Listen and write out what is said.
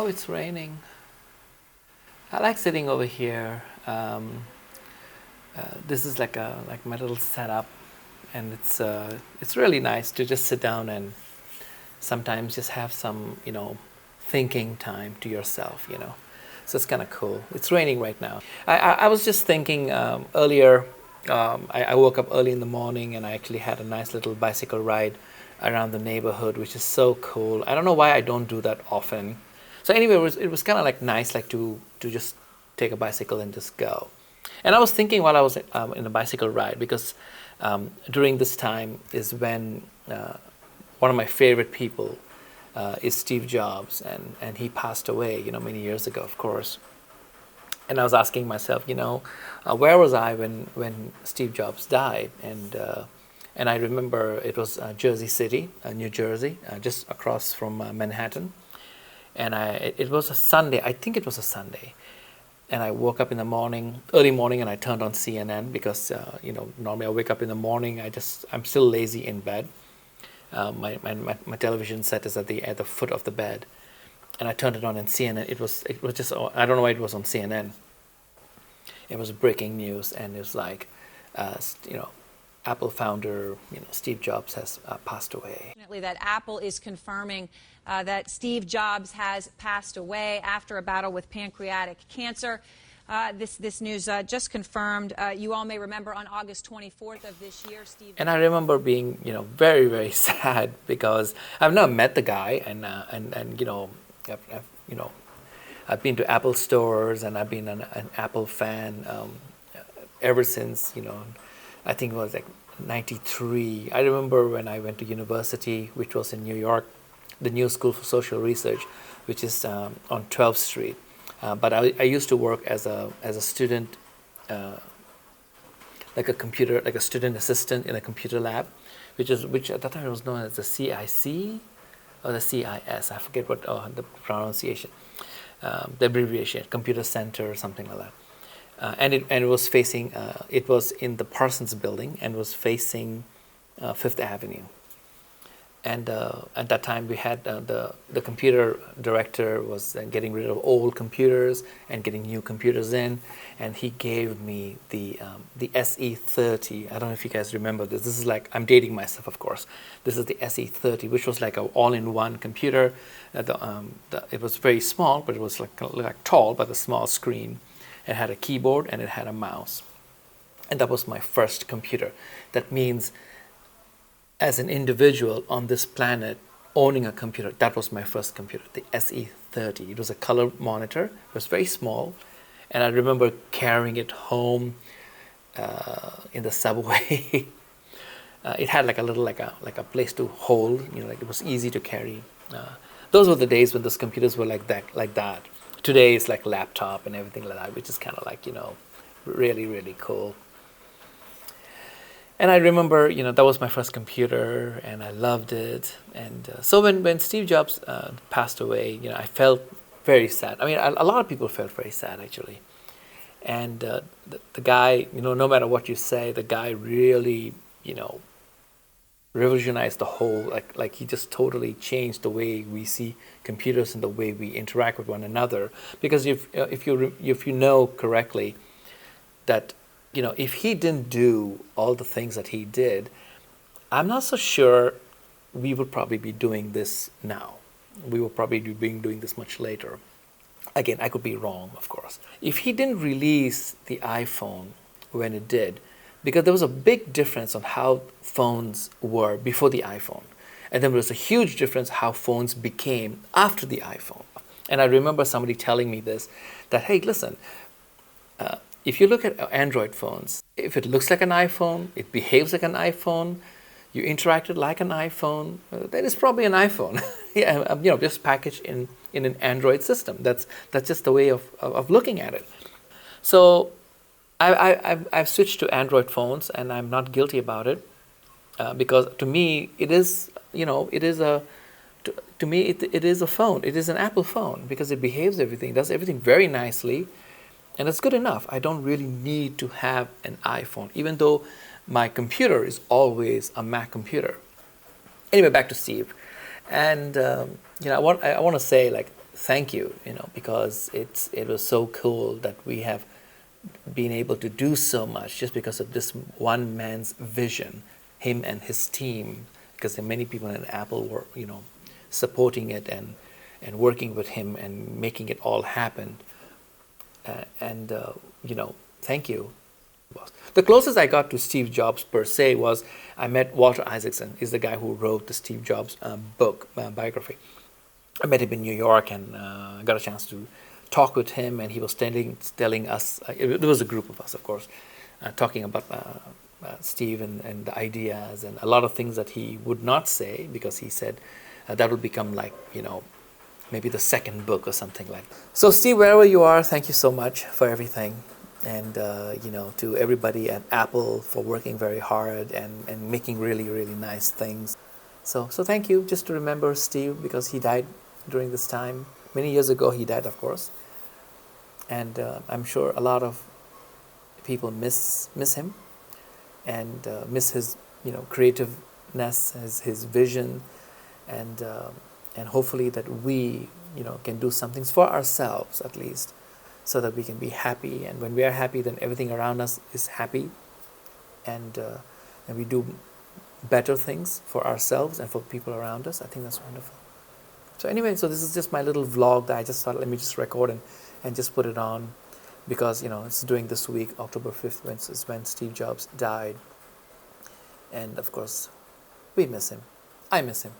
it's raining. I like sitting over here. This is like my little setup, and it's really nice to just sit down and sometimes just have some thinking time to yourself. So it's kind of cool. It's raining right now. I was just thinking earlier. I woke up early in the morning and I actually had a nice little bicycle ride around the neighborhood, which is so cool. I don't know why I don't do that often. So anyway, it was kind of like nice, like to just take a bicycle and just go. And I was thinking while I was in a bicycle ride, because during this time is when one of my favorite people is Steve Jobs, and he passed away, many years ago, of course. And I was asking myself, where was I when Steve Jobs died? And I remember it was Jersey City, New Jersey, just across from Manhattan. And it was a Sunday. I think it was a Sunday. And I woke up in the morning, early morning, and I turned on CNN because normally I wake up in the morning. I'm still lazy in bed. My television set is at the foot of the bed. And I turned it on, and CNN. It was just, I don't know why it was on CNN. It was breaking news, and it was like, Apple founder, Steve Jobs has passed away. That Apple is confirming that Steve Jobs has passed away after a battle with pancreatic cancer. This news just confirmed. You all may remember on August 24th of this year, Steve. And I remember being, very, very sad because I've never met the guy, and I've been to Apple stores, and I've been an Apple fan ever since, I think it was like 93. I remember when I went to university, which was in New York, the New School for Social Research, which is on 12th Street. But I used to work as a student, like a student assistant in a computer lab, which at that time it was known as the CIC or the CIS. I forget what the pronunciation, the abbreviation, Computer Center or something like that. And it was facing. It was in the Parsons Building and was facing Fifth Avenue. And at that time, we had the computer director was getting rid of old computers and getting new computers in, and he gave me the SE30. I don't know if you guys remember this. This is like, I'm dating myself, of course. This is the SE30, which was like an all-in-one computer. It was very small, but it was like tall, but a small screen. It had a keyboard and it had a mouse, and that was my first computer. That means, as an individual on this planet owning a computer, that was my first computer, the SE30. It was a color monitor. It was very small, and I remember carrying it home in the subway. It had like a little like a place to hold, like it was easy to carry. Those were the days when those computers were like that. Today it's like laptop and everything like that, which is kind of like really, really cool. And I remember, that was my first computer, and I loved it. And so when Steve Jobs passed away, I felt very sad. I mean, a lot of people felt very sad, actually. And the guy, no matter what you say, the guy really, revolutionized the whole, like he just totally changed the way we see computers and the way we interact with one another. Because if you know correctly that, if he didn't do all the things that he did, I'm not so sure we would probably be doing this now. We will probably be doing this much later. Again, I could be wrong, of course. If he didn't release the iPhone when it did, because there was a big difference on how phones were before the iPhone, and then there was a huge difference how phones became after the iPhone. And I remember somebody telling me this, that, hey, listen, if you look at Android phones, if it looks like an iPhone, it behaves like an iPhone, you interacted like an iPhone, that is probably an iPhone. Yeah, just packaged in an Android system. That's just the way of looking at it. So I've switched to Android phones, and I'm not guilty about it, because to me it is a phone. It is an Apple phone because it behaves everything, does everything very nicely. And it's good enough. I don't really need to have an iPhone, even though my computer is always a Mac computer. Anyway, back to Steve. And I want to say, like, thank you, because it was so cool that we have been able to do so much just because of this one man's vision, him and his team, because there are many people in Apple were, supporting it and working with him and making it all happen. And thank you. The closest I got to Steve Jobs per se was I met Walter Isaacson. He's the guy who wrote the Steve Jobs book, biography. I met him in New York and got a chance to talk with him, and he was telling us, there was a group of us, of course, talking about Steve and the ideas and a lot of things that he would not say, because he said that would become like, maybe the second book or something like that. So Steve, wherever you are, thank you so much for everything. And, to everybody at Apple for working very hard and making really, really nice things. So thank you. Just to remember Steve, because he died during this time. Many years ago he died, of course. And I'm sure a lot of people miss him and miss his, creativeness, his vision, and hopefully that we, can do some things for ourselves at least, so that we can be happy. And when we are happy, then everything around us is happy, and we do better things for ourselves and for people around us. I think that's wonderful. So anyway, so this is just my little vlog that I just thought, let me just record and just put it on, because it's during this week, October 5th, is when Steve Jobs died. And of course, we miss him. I miss him.